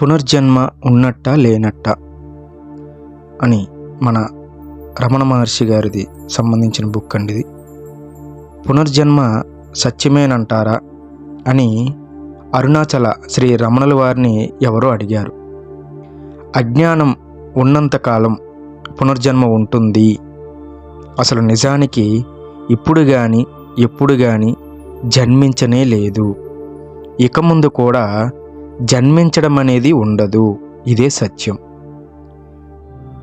పునర్జన్మ ఉన్నట్ట లేనట్ట అని మన రమణ మహర్షి గారిది సంబంధించిన బుక్ అండి ఇది. పునర్జన్మ సత్యమేనంటారా అని అరుణాచల శ్రీ రమణుల వారిని ఎవరో అడిగారు. అజ్ఞానం ఉన్నంతకాలం పునర్జన్మ ఉంటుంది. అసలు నిజానికి ఇప్పుడు కానీ ఎప్పుడు కానీ జన్మించనే లేదు. ఇక ముందు కూడా జన్మించడం అనేది ఉండదు. ఇదే సత్యం.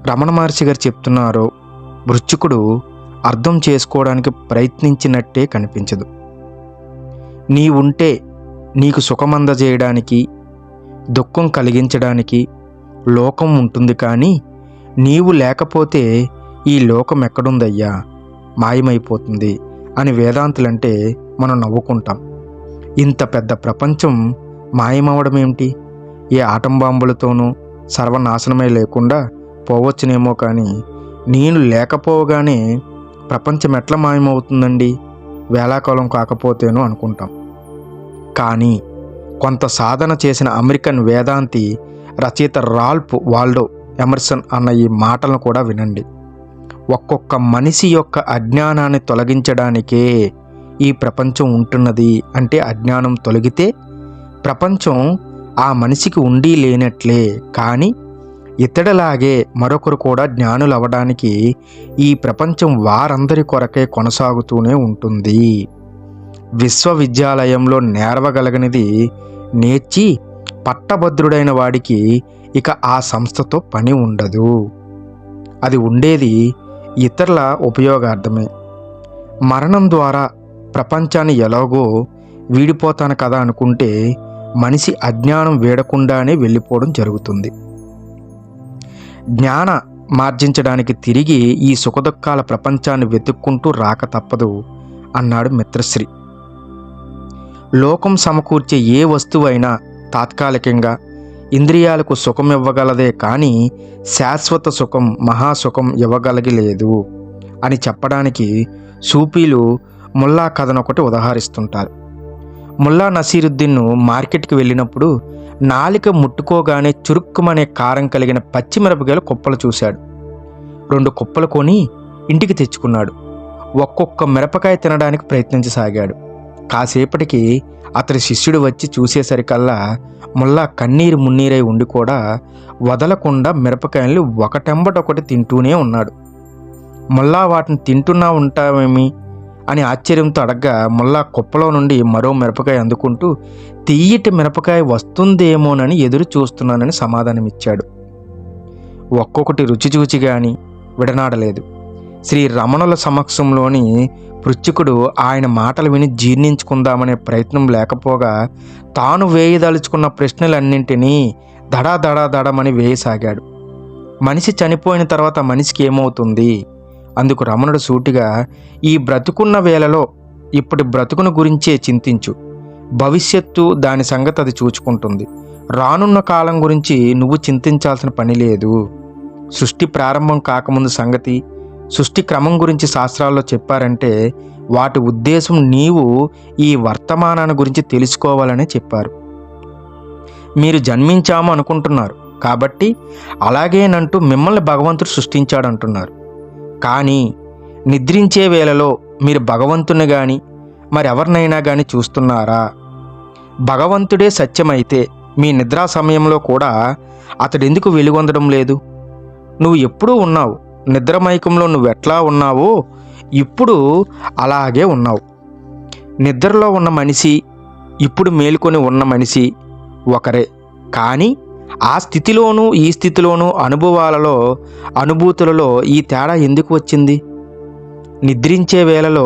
రమణ మహర్షి గారు చెప్తున్నారో వృశ్చికుడు అర్థం చేసుకోవడానికి ప్రయత్నించినట్టే కనిపించదు. నీవుంటే నీకు సుఖమందజేయడానికి, దుఃఖం కలిగించడానికి లోకం ఉంటుంది, కానీ నీవు లేకపోతే ఈ లోకం ఎక్కడుందయ్యా, మాయమైపోతుంది అని వేదాంతులంటే మనం నవ్వుకుంటాం. ఇంత పెద్ద ప్రపంచం మాయమవడం ఏమిటి? ఏ ఆటం బాంబులతోనూ సర్వనాశనమే లేకుండా పోవచ్చునేమో, కానీ నేను లేకపోగానే ప్రపంచం ఎట్లా మాయమవుతుందండి, వేళాకాలం కాకపోతేనో అనుకుంటాం. కానీ కొంత సాధన చేసిన అమెరికన్ వేదాంతి రచయిత రాల్ఫ్ వాల్డో ఎమర్సన్ అన్న ఈ మాటలను కూడా వినండి. ఒక్కొక్క మనిషి యొక్క అజ్ఞానాన్ని తొలగించడానికే ఈ ప్రపంచం ఉంటున్నది. అంటే అజ్ఞానం తొలగితే ప్రపంచం ఆ మనిషికి ఉండి లేనట్లే. కానీ ఇతడిలాగే మరొకరు కూడా జ్ఞానులు అవ్వడానికి ఈ ప్రపంచం వారందరి కొరకే కొనసాగుతూనే ఉంటుంది. విశ్వవిద్యాలయంలో నేర్వగలిగినది నేర్చి పట్టభద్రుడైన వాడికి ఇక ఆ సంస్థతో పని ఉండదు. అది ఉండేది ఇతరుల ఉపయోగార్థమే. మరణం ద్వారా ప్రపంచాన్ని ఎలాగో వీడిపోతాను కదా అనుకుంటే మనిషి అజ్ఞానం వీడకుండానే వెళ్ళిపోవడం జరుగుతుంది. జ్ఞాన మార్జించడానికి తిరిగి ఈ సుఖదుఖాల ప్రపంచాన్ని వెతుక్కుంటూ రాక తప్పదు అన్నాడు మిత్రశ్రీ. లోకం సమకూర్చే ఏ వస్తువైనా తాత్కాలికంగా ఇంద్రియాలకు సుఖం ఇవ్వగలదే, కానీ శాశ్వత సుఖం, మహాసుఖం ఇవ్వగలిగలేదు అని చెప్పడానికి సూఫీలు ముల్లా కథను ఒకటి ఉదహరిస్తుంటారు. ముల్లా నసీరుద్దీన్ మార్కెట్కి వెళ్ళినప్పుడు నాలిక ముట్టుకోగానే చురుక్కుమనే కారం కలిగిన పచ్చిమిరపకాయల కుప్పలు చూశాడు. 2 కుప్పలు కొని ఇంటికి తెచ్చుకున్నాడు. ఒక్కొక్క మిరపకాయ తినడానికి ప్రయత్నించసాగాడు. కాసేపటికి అతడి శిష్యుడు వచ్చి చూసేసరికల్లా ముల్లా కన్నీరు మున్నీరై ఉండి కూడా వదలకుండా మిరపకాయలు ఒకటెంబటొకటి తింటూనే ఉన్నాడు. ముల్లా వాటిని తింటున్నా ఉంటావేమి అని ఆశ్చర్యంతో అడగ్గా ముల్లా కుప్పలో నుండి మరో మిరపకాయ అందుకుంటూ తియ్యటి మిరపకాయ వస్తుందేమోనని ఎదురు చూస్తున్నానని సమాధానమిచ్చాడు. ఒక్కొక్కటి రుచి చూచి గాని విడనాడలేదు. శ్రీ రమణుల సమక్షంలోని వృశ్చికుడు ఆయన మాటలు విని జీర్ణించుకుందామనే ప్రయత్నం లేకపోగా తాను వేయదలుచుకున్న ప్రశ్నలన్నింటినీ దడాదడాదడమని వేయసాగాడు. మనిషి చనిపోయిన తర్వాత మనిషికి ఏమవుతుంది? అందుకు రమణుడు సూటిగా, ఈ బ్రతుకున్న వేళలో ఇప్పటి బ్రతుకును గురించే చింతించు. భవిష్యత్తు దాని సంగతి అది చూచుకుంటుంది. రానున్న కాలం గురించి నువ్వు చింతించాల్సిన పని లేదు. సృష్టి ప్రారంభం కాకముందు సంగతి, సృష్టి క్రమం గురించి శాస్త్రాల్లో చెప్పారంటే వాటి ఉద్దేశం నీవు ఈ వర్తమానాన్ని గురించి తెలుసుకోవాలని చెప్పారు. మీరు జన్మించాము అనుకుంటున్నారు కాబట్టి అలాగేనంటూ మిమ్మల్ని భగవంతుడు సృష్టించాడు అంటున్నారు. కానీ నిద్రించే వేళలో మీరు భగవంతుని కానీ మరెవరినైనా కానీ చూస్తున్నారా? భగవంతుడే సత్యమైతే మీ నిద్రా సమయంలో కూడా అతడెందుకు వెలుగొందడం లేదు? నువ్వు ఎప్పుడూ ఉన్నావు. నిద్రమైకంలో నువ్వెట్లా ఉన్నావో ఇప్పుడు అలాగే ఉన్నావు. నిద్రలో ఉన్న మనిషి, ఇప్పుడు మేలుకొని ఉన్న మనిషి ఒకరే. కానీ ఆ స్థితిలోనూ ఈ స్థితిలోనూ అనుభూతులలో ఈ తేడా ఎందుకు వచ్చింది? నిద్రించే వేళలో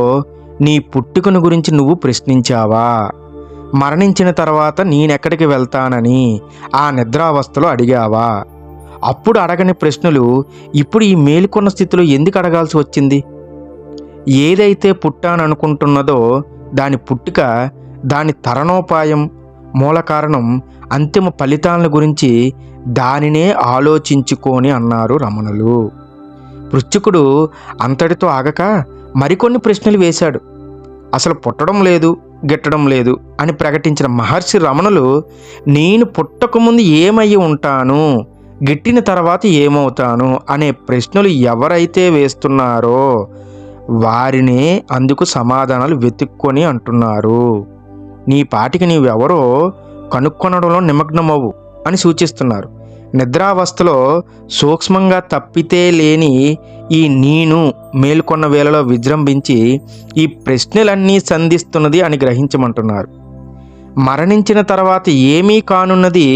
నీ పుట్టుకను గురించి నువ్వు ప్రశ్నించావా? మరణించిన తర్వాత నేనెక్కడికి వెళ్తానని ఆ నిద్రావస్థలో అడిగావా? అప్పుడు అడగని ప్రశ్నలు ఇప్పుడు ఈ మేలుకొన్న స్థితిలో ఎందుకు అడగాల్సి వచ్చింది? ఏదైతే పుట్టాననుకుంటున్నదో దాని పుట్టుక, దాని తరణోపాయం, మూల కారణం, అంతిమ ఫలితాల గురించి దానినే ఆలోచించుకొని అన్నారు రమణులు. వృశ్చికుడు అంతటితో ఆగక మరికొన్ని ప్రశ్నలు వేశాడు. అసలు పుట్టడం లేదు, గిట్టడం లేదు అని ప్రకటించిన మహర్షి రమణులు, నేను పుట్టకముందు ఏమయ్యి ఉంటాను, గిట్టిన తర్వాత ఏమవుతాను అనే ప్రశ్నలు ఎవరైతే వేస్తున్నారో వారినే అందుకు సమాధానాలు వెతుక్కొని అంటున్నారు. నీ పాటికి నీవెవరో కనుక్కొనడంలో నిమగ్నమవు అని సూచిస్తున్నారు. నిద్రావస్థలో సూక్ష్మంగా తప్పితే లేని ఈ నేను మేల్కొన్న వేళలో విజృంభించి ఈ ప్రశ్నలన్నీ సంధిస్తున్నది అని గ్రహించమంటున్నారు. మరణించిన తర్వాత ఏమీ కానున్నది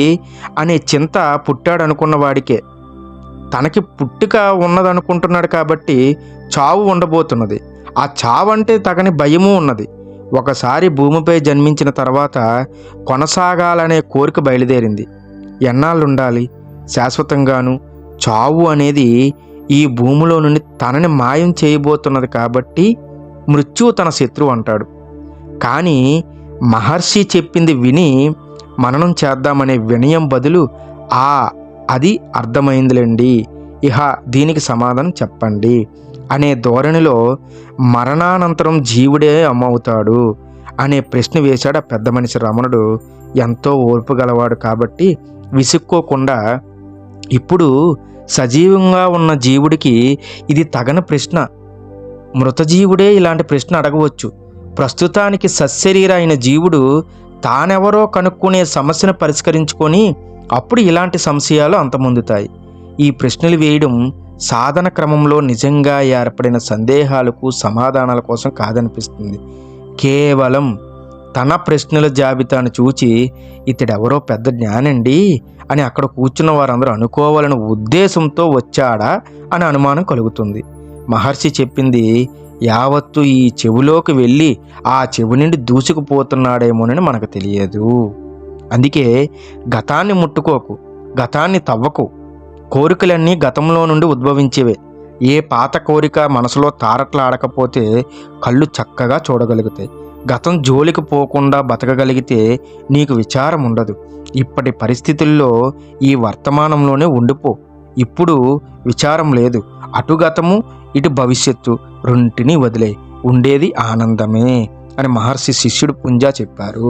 అనే చింత పుట్టాడనుకున్న వాడికే. తనకి పుట్టుక ఉన్నదనుకుంటున్నాడు కాబట్టి చావు ఉండబోతున్నది. ఆ చావు అంటే తగని భయము ఉన్నది. ఒకసారి భూమిపై జన్మించిన తర్వాత కొనసాగాలనే కోరిక బయలుదేరింది. ఎన్నాళ్ళుండాలి? శాశ్వతంగాను. చావు అనేది ఈ భూమిలో నుండి తనని మాయం చేయబోతున్నది కాబట్టి మృత్యువు తన శత్రువు అంటాడు. కానీ మహర్షి చెప్పింది విని మననం చేద్దామనే వినయం బదులు అది అర్థమైందిలేండి, ఇహ దీనికి సమాధానం చెప్పండి అనే ధోరణిలో మరణానంతరం జీవుడే అమ్మవుతాడు అనే ప్రశ్న వేశాడు ఆ పెద్ద మనిషి రమణుడు. ఎంతో ఓర్పు గలవాడు కాబట్టి విసుక్కోకుండా, ఇప్పుడు సజీవంగా ఉన్న జీవుడికి ఇది తగని ప్రశ్న, మృతజీవుడే ఇలాంటి ప్రశ్న అడగవచ్చు. ప్రస్తుతానికి సశరీర అయిన జీవుడు తానెవరో కనుక్కునే సమస్యను పరిష్కరించుకొని అప్పుడు ఇలాంటి సంశయాలు అంతమొందుతాయి. ఈ ప్రశ్నలు వేయడం సాధన క్రమంలో నిజంగా ఏర్పడిన సందేహాలకు సమాధానాల కోసం కాదనిపిస్తుంది. కేవలం తన ప్రశ్నల జాబితాను చూచి ఇతడెవరో పెద్ద జ్ఞానండి అని అక్కడ కూర్చున్న వారందరూ అనుకోవాలనే ఉద్దేశంతో వచ్చాడా అని అనుమానం కలుగుతుంది. మహర్షి చెప్పింది యావత్తు ఈ చెవిలోకి వెళ్ళి ఆ చెవి నుండి దూసుకుపోతున్నాడేమోనని మనకు తెలియదు. అందుకే గతాన్ని ముట్టుకోకు, గతాన్ని తవ్వకు. కోరికలన్నీ గతంలో నుండి ఉద్భవించేవే. ఏ పాత కోరిక మనసులో తారట్లాడకపోతే కళ్ళు చక్కగా చూడగలుగుతాయి. గతం జోలికి పోకుండా బతకగలిగితే నీకు విచారం ఉండదు. ఇప్పటి పరిస్థితుల్లో ఈ వర్తమానంలోనే ఉండిపో. ఇప్పుడు విచారం లేదు. అటు గతము ఇటు భవిష్యత్తు రెంటిని వదిలే, ఉండేది ఆనందమే అని మహర్షి శిష్యుడు పుంజా చెప్పారు.